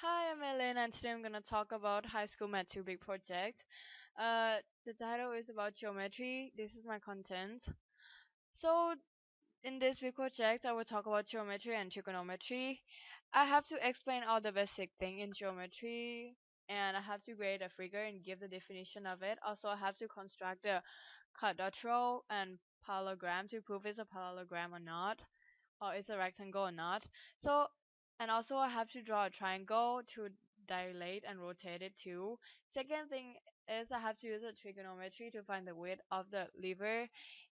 Hi, I'm Ellen, and today I'm gonna talk about high school math 2 big project. The title is about geometry. This is my content. So, in this big project, I will talk about geometry and trigonometry. I have to explain all the basic thing in geometry, and I have to create a figure and give the definition of it. Also, I have to construct a quadrilateral and parallelogram to prove it's a parallelogram or not, or it's a rectangle or not. So, and also I have to draw a triangle to dilate and rotate it too. Second thing is I have to use a trigonometry to find the width of the lever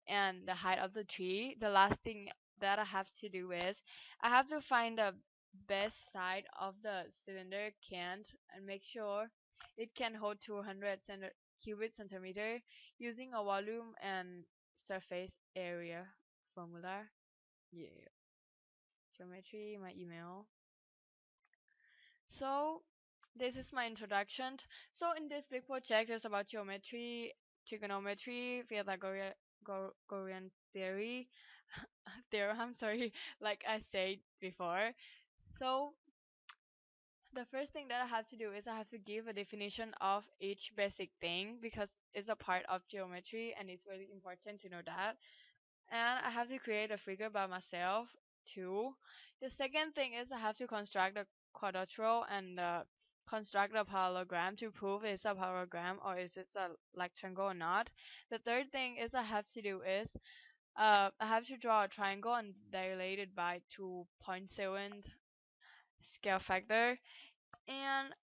and the height of the tree. The last thing that I have to do is I have to find the best side of the cylinder cant and make sure it can hold 200 cubic centimeter using a volume and surface area formula. Yeah, geometry, my email. So this is my introduction. So in this big project is about geometry, trigonometry, Pythagorean theory, theorem, sorry, like I said before. So the first thing that I have to do is I have to give a definition of each basic thing because it's a part of geometry and it's really important to know that. And I have to create a figure by myself too. The second thing is I have to construct a quadrilateral and construct a parallelogram to prove it's a parallelogram or is it a rectangle or not. The third thing is I have to do is I have to draw a triangle and dilate it by 2.7 scale factor. And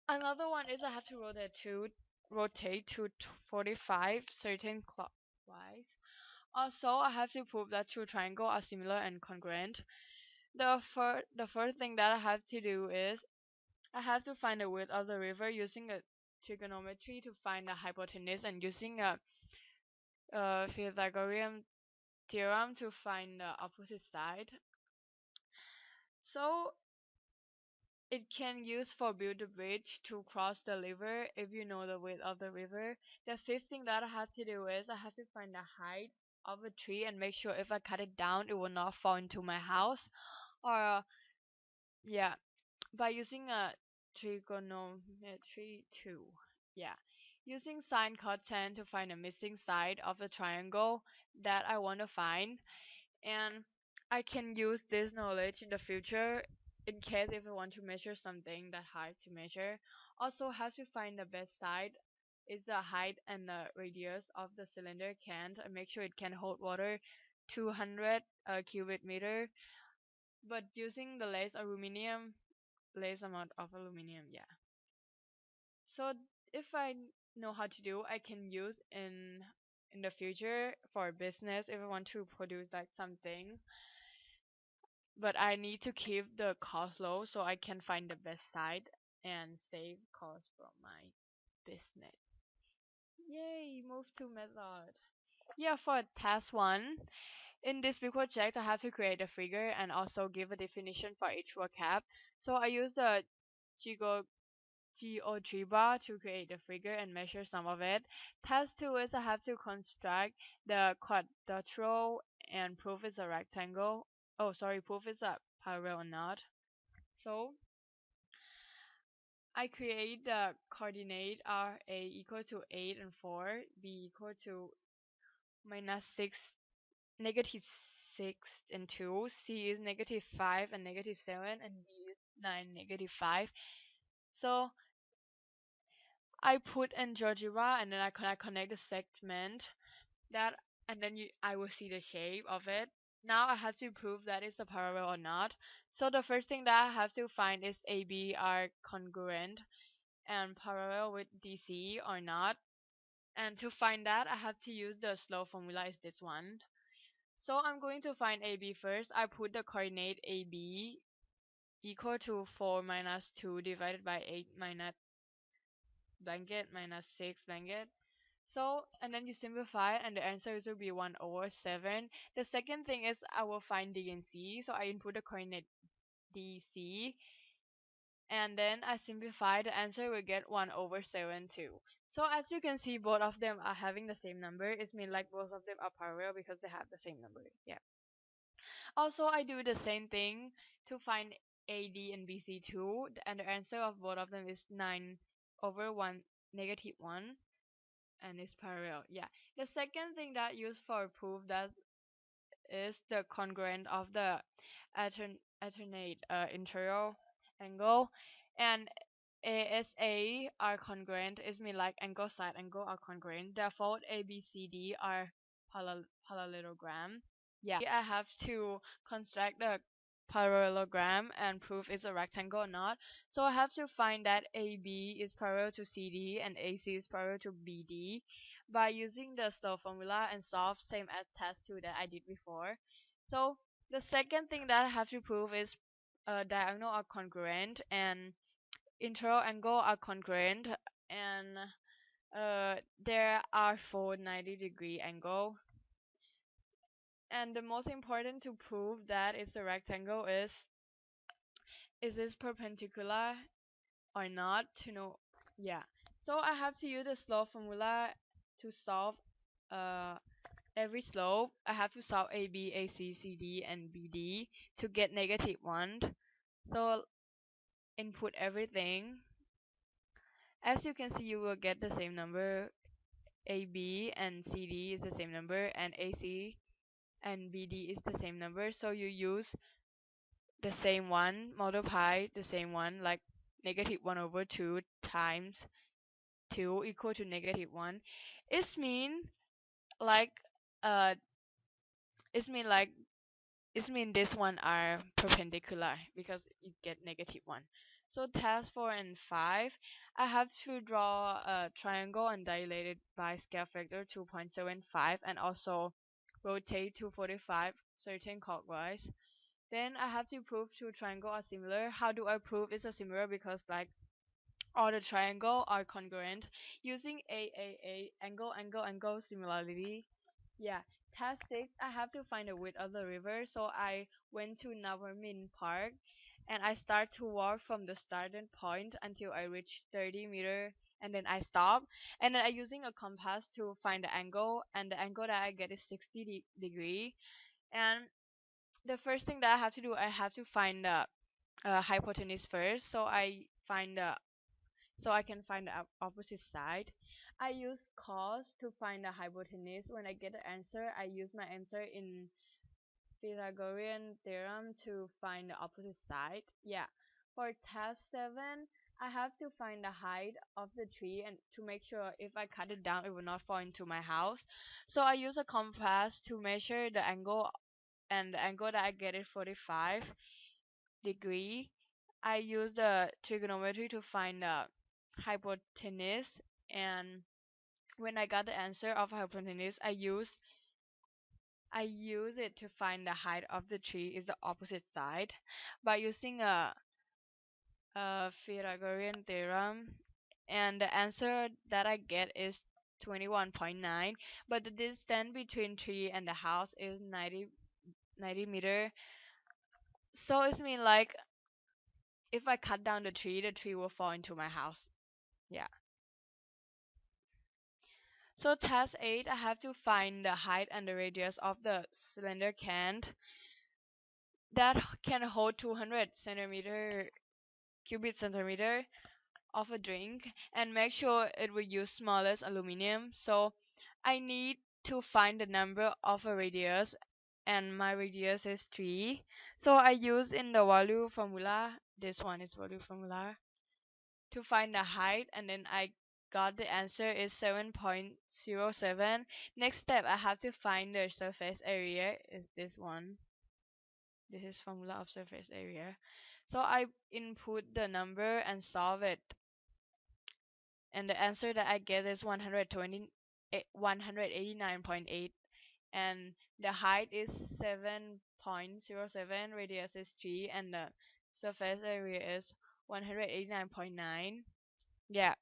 another one is I have to rotate to 45 certain clockwise. Also, I have to prove that two triangles are similar and congruent. The first thing that I have to do is I have to find the width of the river using a trigonometry to find the hypotenuse and using a Pythagorean theorem to find the opposite side. So it can use for build a bridge to cross the river if you know the width of the river. The fifth thing that I have to do is I have to find the height of a tree and make sure if I cut it down it will not fall into my house. Or yeah, by using a trigonometry too. Yeah. Using sine cot to find the missing side of the triangle that I want to find, and I can use this knowledge in the future in case if I want to measure something that hard to measure. Also have to find the best side is the height and the radius of the cylinder can and make sure it can hold water 200 cubic meter, but using the less amount of aluminum, yeah. So if I know how to do, I can use in the future for business if I want to produce like something, but I need to keep the cost low so I can find the best side and save cost from my business. Yay, move to method. Yeah, for task one, in this big project, I have to create a figure and also give a definition for each vocab. So I use the Gigo GeoGebra to create the figure and measure some of it. Task 2 is I have to construct the quadrilateral and prove it's a rectangle. Oh, sorry, prove it's a parallel or not. So I create the coordinate RA equal to 8 and 4, B equal to minus 6, negative 6 and 2, C is negative 5 and negative 7, and D is 9, negative 5. So I put in GeoGebra and then I connect the segment that and then I will see the shape of it. Now I have to prove that it's a parallel or not. So the first thing that I have to find is AB are congruent and parallel with DC or not. And to find that I have to use the slope formula is this one. So I'm going to find AB first. I put the coordinate AB equal to 4 minus 2 divided by 8 minus blanket minus 6 blanket. So, and then you simplify and the answer is will be 1 over 7. The second thing is I will find D and C. So I input the coordinate DC and then I simplify, the answer will get 1 over 7 too. So as you can see, both of them are having the same number. It means like both of them are parallel because they have the same number. Yeah. Also, I do the same thing to find AD and BC2, and the answer of both of them is 9 over 1 negative 1, and it's parallel. Yeah. The second thing that used for proof that is the congruent of the alternate interior angle, and ASA are congruent. It means like angle side angle are congruent. Therefore, ABCD are parallelogram. Yeah, I have to construct the parallelogram and prove it's a rectangle or not. So I have to find that AB is parallel to CD and AC is parallel to BD by using the slope formula and solve same as test 2 that I did before. So the second thing that I have to prove is diagonal are congruent and internal angle are congruent, and there are 490-degree angle. And the most important to prove that it's a rectangle is this perpendicular or not to know. Yeah. So I have to use the slope formula to solve uh every slope. I have to solve AB, AC, CD, and BD to get -1. So input everything. As you can see, you will get the same number. AB and CD is the same number, and AC and BD is the same number. So you use the same one, multiply the same one, like -1/2 times 2 equal to -1. It mean like uh it mean like it mean this one are perpendicular because it get -1. So task 4 and 5, I have to draw a triangle and dilate it by scale factor 2.75 and also rotate 245 certain clockwise. Then I have to prove two triangle are similar. How do I prove it's a similar? Because like all the triangle are congruent using AAA angle similarity. Yeah. Task 6, I have to find the width of the river. So I went to Navarmin Park and I start to walk from the starting point until I reach 30 meters, and then I stop, and then I using a compass to find the angle, and the angle that I get is 60 degree. And the first thing that I have to do, I have to find the hypotenuse first. So I can find the opposite side. I use cos to find the hypotenuse. When I get the answer, I use my answer in Pythagorean theorem to find the opposite side. Yeah. For task 7, I have to find the height of the tree and to make sure if I cut it down, it will not fall into my house. So I use a compass to measure the angle, and the angle that I get is 45 degree. I use the trigonometry to find the hypotenuse, and when I got the answer of hypotenuse, I use it to find the height of the tree is the opposite side by using a Pythagorean theorem, and the answer that I get is 21.9, but the distance between tree and the house is 90 meter. So it means like if I cut down the tree will fall into my house. Yeah. So task 8, I have to find the height and the radius of the cylinder can that can hold 200 centimeter cubic centimeter of a drink, and make sure it will use smallest aluminum. So I need to find the number of a radius, and my radius is 3. So I use in the volume formula, this one is volume formula, to find the height, and then I got the answer is 7.07. Next step, I have to find the surface area is this one. This is formula of surface area. So I input the number and solve it, and the answer that I get is 189.8, and the height is 7.07, radius is 3, and the surface area is 189.9. Yeah.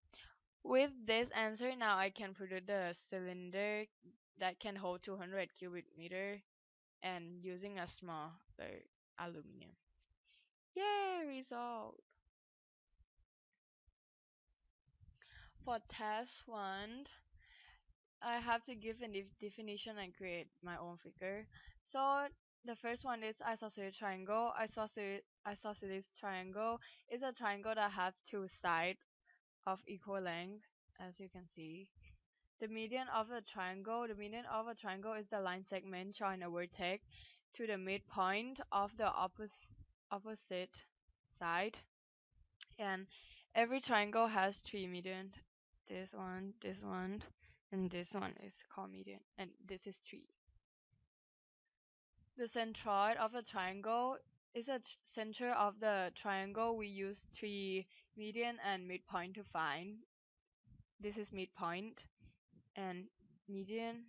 With this answer, now I can produce the cylinder that can hold 200 cubic meter and using a small aluminum. Yay, result! For test 1, I have to give a definition and create my own figure. So The first one is isosceles triangle. Isosceles triangle is a triangle that has two sides of equal length, as you can see. The median of a triangle is the line segment showing a vertex to the midpoint of the opposite side. And every triangle has three median. This one, and this one is called median, and this is three. The centroid of a triangle is a center of the triangle. We use three median and midpoint to find. This is midpoint and median,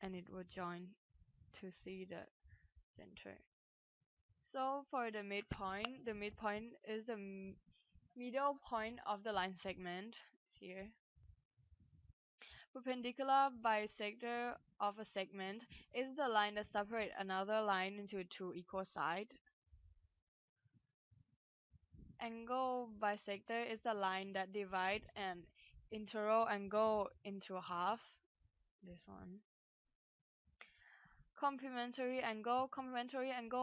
and it will join to see the center. So for the midpoint is the middle point of the line segment here. Perpendicular bisector of a segment is the line that separates another line into two equal sides. Angle bisector is the line that divides an integral angle into half. This one. Complementary angle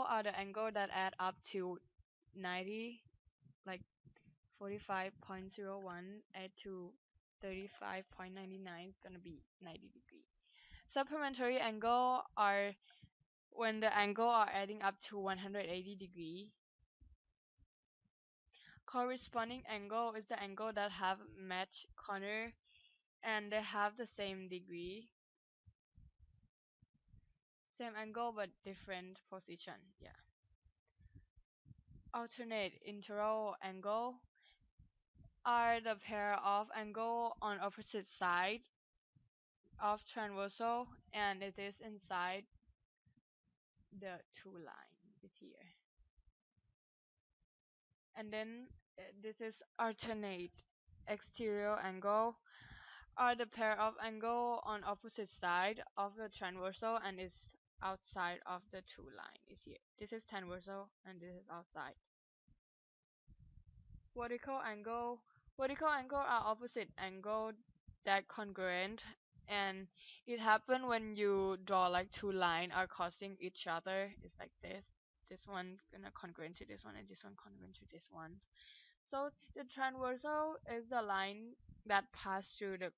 are the angle that add up to 90, like 45.01 add to 35.99 is gonna be 90 degrees. Supplementary angle are when the angle are adding up to 180 degree. Corresponding angle is the angle that have matched corner and they have the same degree. Same angle but different position. Yeah. Alternate integral angle are the pair of angle on opposite side of transversal and it is inside the two lines here. And then this is alternate exterior angle are the pair of angle on opposite side of the transversal and is outside of the two line is here. This is transversal and this is outside. Vertical angle are opposite angle that congruent and it happen when you draw like two line are crossing each other. It's like this one gonna congruent to this one and this one congruent to this one. So the transversal is the line that pass through the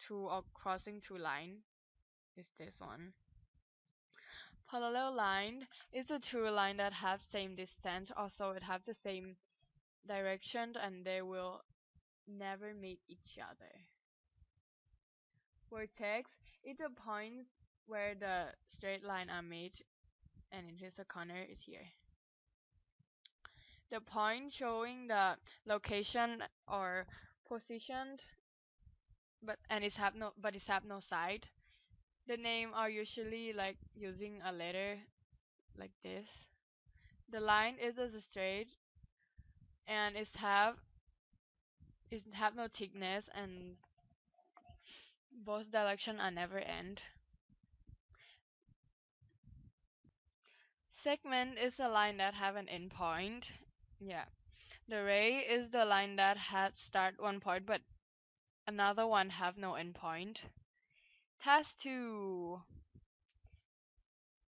two or crossing two line is this one. Parallel line is a true line that have same distance, also it have the same direction and they will never meet each other. Vertex is the point where the straight line are made and it is a corner is here. The point showing the location or positioned but it's have no side. The name are usually like using a letter like this. The line is a straight and it have no thickness and both direction are never end. Segment is a line that have an end point. Yeah. The ray is the line that had start one point but another one have no end point. Task 2.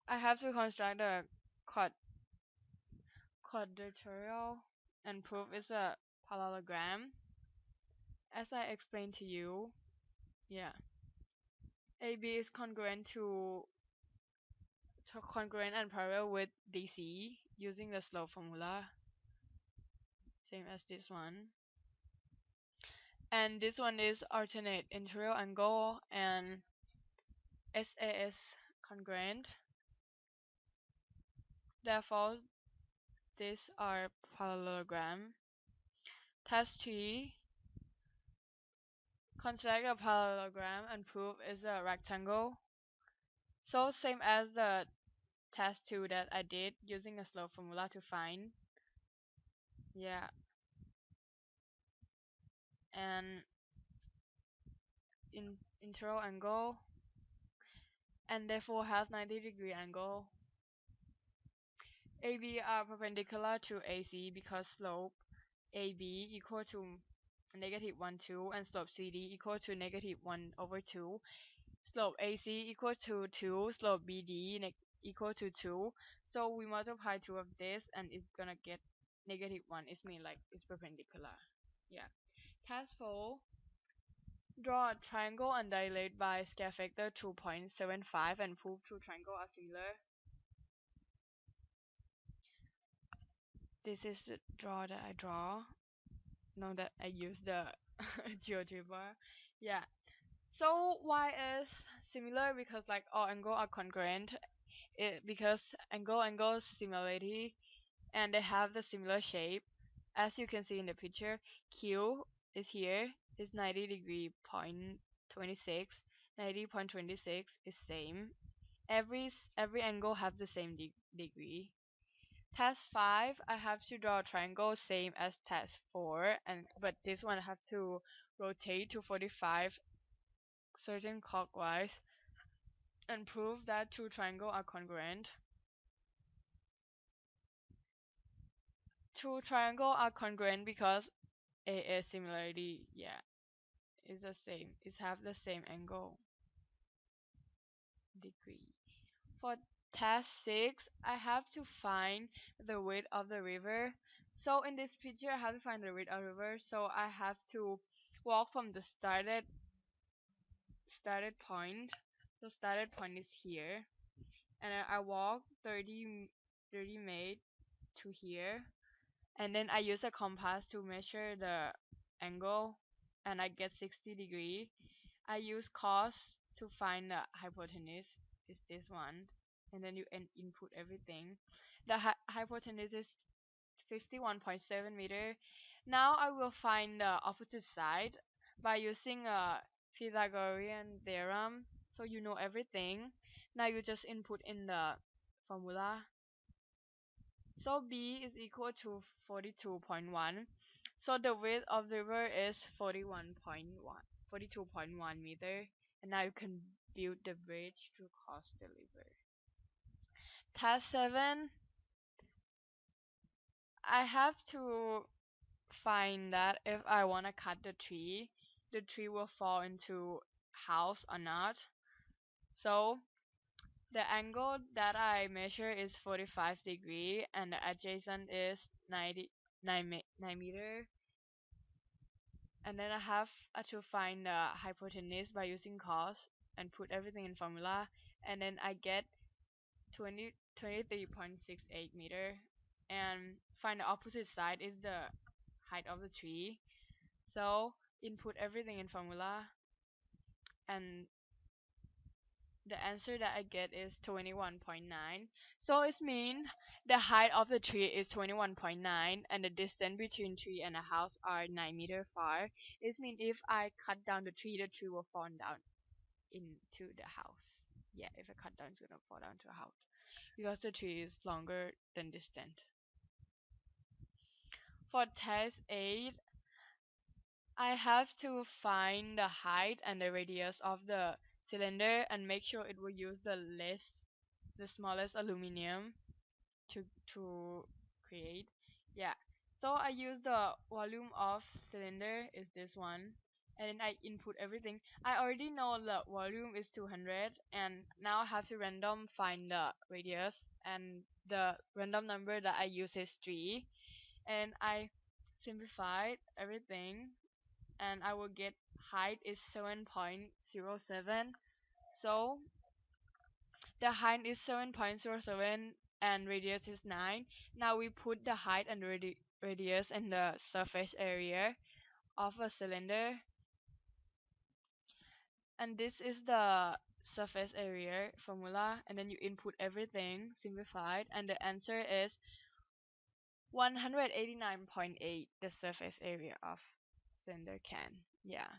I have to construct a quadratorial and proof is a parallelogram. As I explained to you, yeah. AB is congruent and parallel with DC using the slope formula, same as this one. And this one is alternate integral angle and SAS congruent. Therefore, these are parallelogram. Task 3. Construct a parallelogram and proof is a rectangle. So same as the task 2 that I did using a slope formula to find. Yeah. And integral angle and therefore has 90-degree angle. AB are perpendicular to AC because slope AB equal to negative 1, 2 and slope CD equal to negative 1 over 2. Slope AC equal to 2, slope BD equal to 2. So we multiply 2 of this and it's gonna get -1. It's mean like it's perpendicular. Yeah. Task 4. Draw a triangle and dilate by scale factor 2.75 and prove two triangles are similar. This is the draw that I draw. Now that I use the GeoGebra. Yeah. So why is similar? Because like all angles are congruent. Because angle similarity and they have the similar shape. As you can see in the picture, Q is here is 90 degree point 26. 90.26 is same. Every angle have the same degree. Task 5, I have to draw a triangle same as task 4, and but this one I have to rotate to 45 certain clockwise and prove that two triangles are congruent. Two triangles are congruent because a similarity, yeah, is the same. It's have the same angle degree. For task 6, I have to find the width of the river. So in this picture, I have to find the width of the river. So I have to walk from the started point. So started point is here, and then I walk 30 made to here, and then I use a compass to measure the angle, and I get 60 degree. I use cos to find the hypotenuse is this one, and then you input everything. The hypotenuse is 51.7 meter. Now I will find the opposite side by using a Pythagorean theorem. So you know everything. Now you just input in the formula. So B is equal to 42.1. So the width of the river is 42.1 meter. And now you can build the bridge to cross the river. Task 7, I have to find that if I want to cut the tree will fall into house or not. So the angle that I measure is 45 degree and the adjacent is 9 meter. And then I have to find the hypotenuse by using cos and put everything in formula. And then I get 23.68 meter. And find the opposite side is the height of the tree. So input everything in formula, and the answer that I get is 21.9. So it means the height of the tree is 21.9 and the distance between tree and a house are 9 meter far. It means if I cut down the tree will fall down into the house. Yeah, if I cut down, it's gonna fall down to a house because the tree is longer than distant. For test 8, I have to find the height and the radius of the cylinder and make sure it will use the smallest aluminum to create. Yeah. So I use the volume of cylinder is this one, and then I input everything. I already know the volume is 200, and now I have to random find the radius, and the random number that I use is 3, and I simplified everything and I will get height is 7.07. So the height is 7.07 and radius is 9. Now we put the height and radius in the surface area of a cylinder, and this is the surface area formula, and then you input everything simplified and the answer is 189.8, the surface area of cylinder can. Yeah.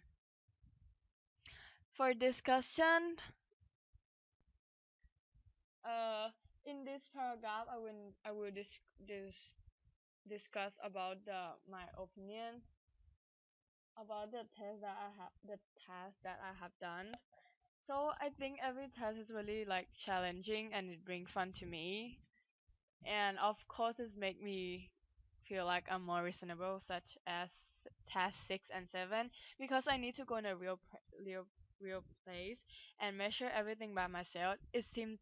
For discussion, Uh, in this paragraph, I will discuss about my opinion about the task that I have done. So I think every task is really like challenging and it brings fun to me. And of course, it make me feel like I'm more reasonable, such as task 6 and 7, because I need to go in a real place and measure everything by myself. It seems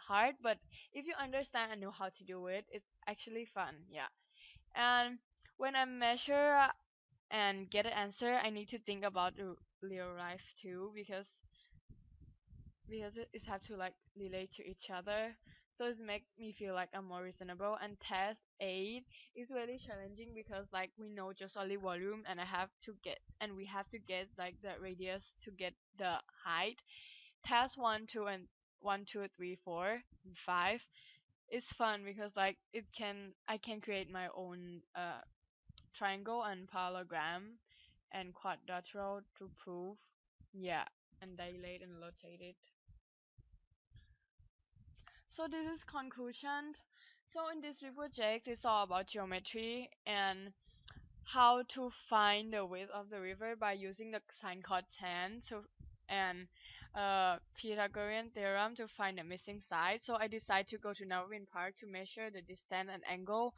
hard, but if you understand and know how to do it, it's actually fun. Yeah. And when I measure and get an answer, I need to think about the real life too, because it have to like relate to each other. So it make me feel like I'm more reasonable. And test 8 is really challenging because like we know just only volume, and we have to get like the radius to get the height. Task 1, 2, and 1, 2, 3, 4, and 5 is fun because like I can create my own triangle and parallelogram and quadrilateral to prove. Yeah, and dilate and rotate it. So this is conclusion. So in this project, it's all about geometry and how to find the width of the river by using the sine cot tan and Pythagorean theorem to find the missing side. So I decided to go to Narrowin Park to measure the distance and angle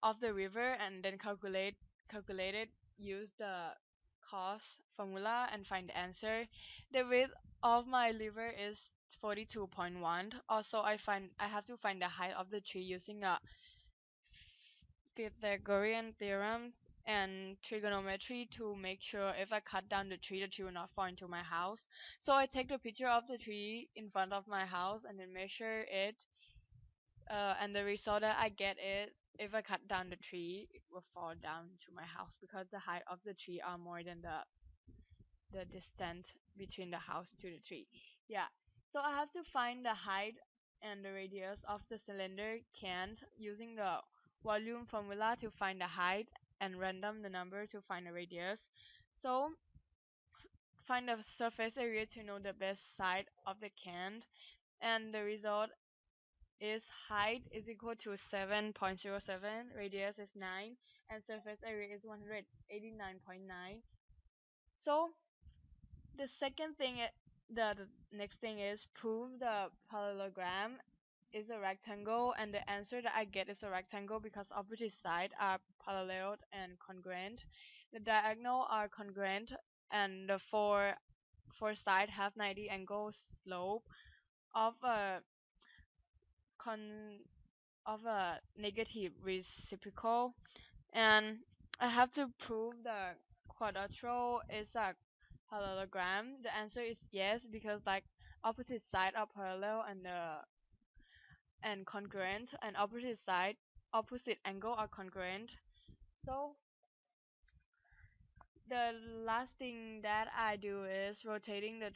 of the river and then calculate it, use the cos formula and find the answer. The width of my river is 42.1. Also, I have to find the height of the tree using a Pythagorean theorem and trigonometry to make sure if I cut down the tree will not fall into my house. So I take the picture of the tree in front of my house and then measure it. And the result that I get is if I cut down the tree, it will fall down to my house because the height of the tree are more than the distance between the house to the tree. Yeah. So I have to find the height and the radius of the cylinder can using the volume formula to find the height and random the number to find the radius. So find the surface area to know the best side of the can, and the result is height is equal to 7.07, radius is 9, and surface area is 189.9. So the second thing, the next thing is prove the parallelogram is a rectangle, and the answer that I get is a rectangle because opposite sides are parallel and congruent. The diagonal are congruent, and the four side have 90 angle slope of a con of a negative reciprocal, and I have to prove the quadrilateral is a parallelogram. The answer is yes because like opposite side are parallel and congruent, and opposite angle are congruent. So the last thing that I do is rotating the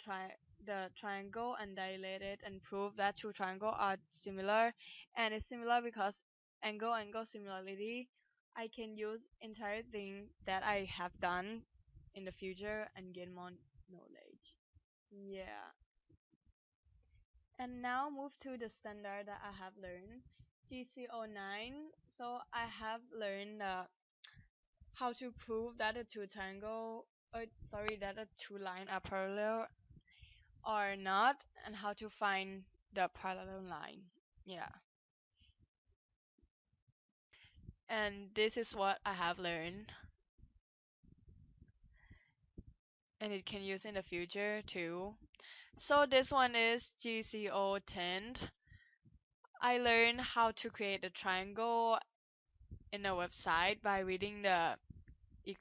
triangle and dilate it and prove that two triangles are similar, and it's similar because angle similarity. I can use entire thing that I have done in the future and gain more knowledge. Yeah. And now move to the standard that I have learned, GCO9. So I have learned how to prove that the two triangle, that the two line are parallel or not, and how to find the parallel line. Yeah. And this is what I have learned, and it can use in the future too. So this one is GCO10. I learned how to create a triangle in a website e-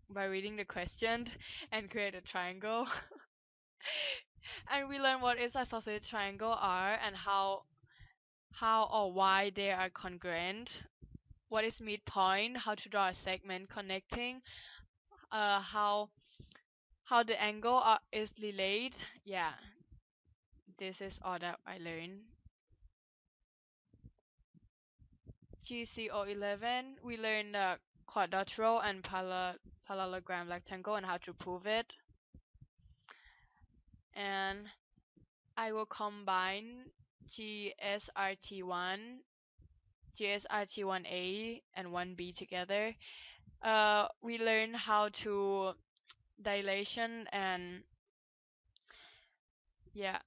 by reading the question and create a triangle. And we learn what is isosceles triangle are and how or why they are congruent. What is midpoint? How to draw a segment connecting? Uh, how how the angle is related? Yeah, this is all that I learned. GCO11, we learned the quadrilateral and parallelogram rectangle and how to prove it. And I will combine GSRT1, GSRT1A, and 1B together. We learn how to dilation and yeah,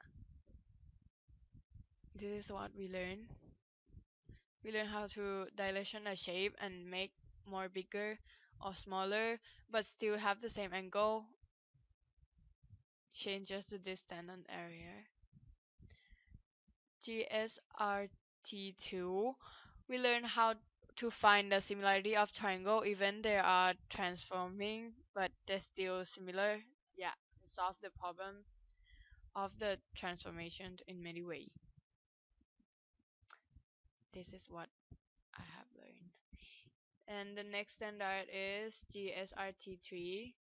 this is what we learn. We learn how to dilation a shape and make more bigger or smaller, but still have the same angle, changes the distance and area. GSRT2, we learn how to find the similarity of triangle even they are transforming, but they're still similar. Yeah, solve the problem of the transformation in many ways. This is what I have learned. And the next standard is GSRT3.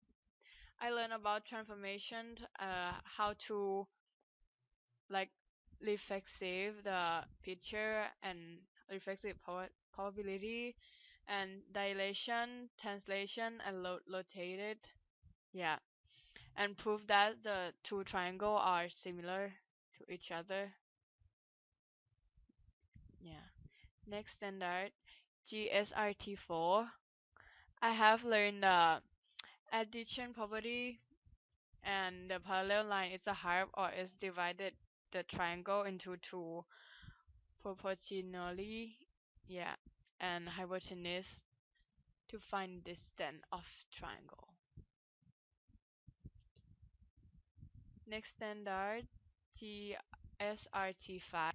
I learned about transformation, how to like reflexive the picture and reflexive probability and dilation, translation, and rotated. Yeah, and prove that the two triangle are similar to each other. Yeah. Next standard, GSRT4. I have learned the addition property and the parallel line is a half or is divided the triangle into two proportionally. Yeah, and hypotenuse to find distance of triangle. Next standard, GSRT5.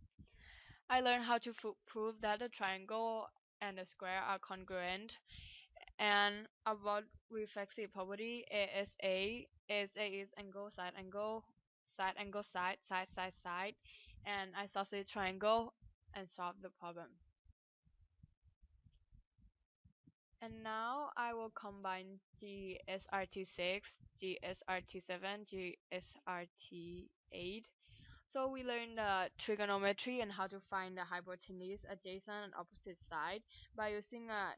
I learned how to prove that the triangle and the square are congruent and about reflexive property ASA. ASA is angle, side angle, side angle, side, side, side, side, and isosceles triangle and solve the problem. And now I will combine GSRT6, GSRT7, GSRT8. So we learned trigonometry and how to find the hypotenuse, adjacent, and opposite side by using a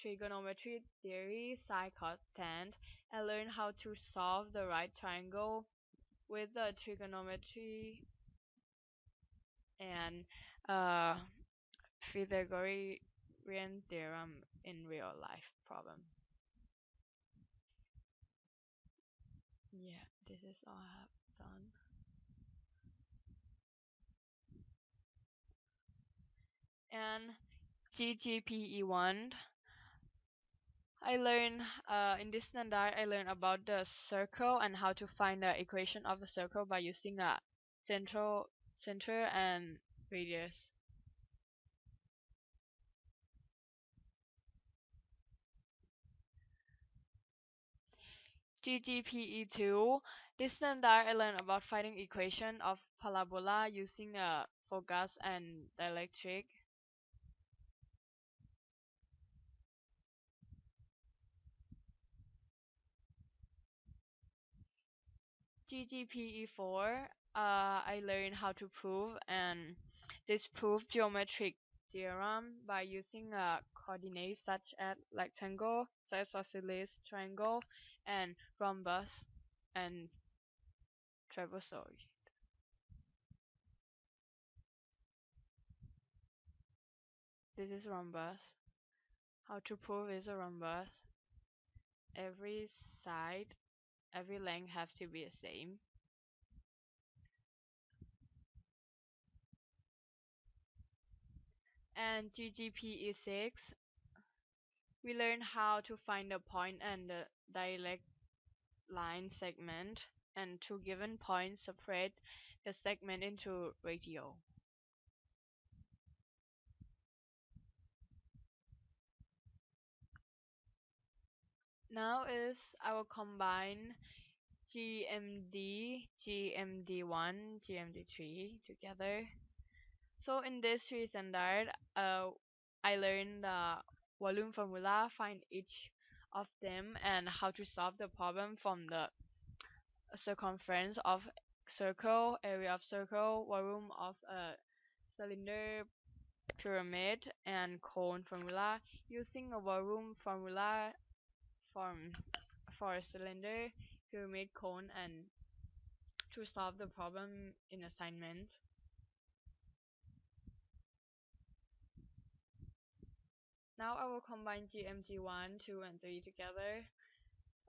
trigonometry theory, sine, cos, tan, and learn how to solve the right triangle with the trigonometry and uh, Pythagorean theorem in real life problem. Yeah, this is all I have done. And GGPE1, I learned in this standard I learned about the circle and how to find the equation of a circle by using a central center and radius. GGPE2, this standard I learned about finding equation of parabola using a focus and dielectric. GGPE4, I learned how to prove and disprove geometric theorem by using coordinates such as rectangle, isosceles triangle, and rhombus and trapezoid. This is rhombus. How to prove is a rhombus. Every side, every length have to be the same. And GGPE6, we learn how to find the point and the direct line segment, and two given points separate the segment into radial. Now is I will combine GMD, GMD1, GMD3 together. So in this three standard, I learned the volume formula, find each of them, and how to solve the problem from the circumference of circle, area of circle, volume of a cylinder, pyramid, and cone formula. Using a volume formula from for a cylinder, pyramid, cone, and to solve the problem in assignment. Now I will combine GMG1, 2, and 3 together.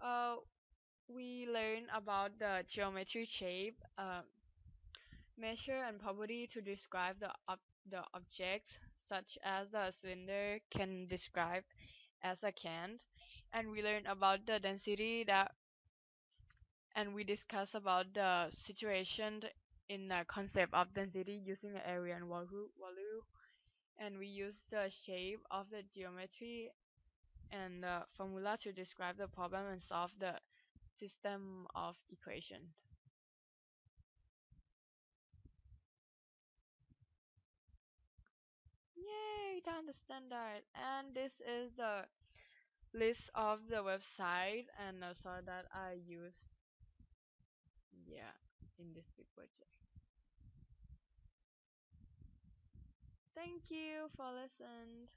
Uh, we learn about the geometry shape, measure and property to describe the objects, such as the cylinder can describe as a can, and we learn about the density that, and we discuss about the situation in the concept of density using the area and volume, and we use the shape of the geometry and the formula to describe the problem and solve the system of equations. Yay, to understand that. And this is the list of the website and also that I use, yeah, in this big project. Thank you for listening.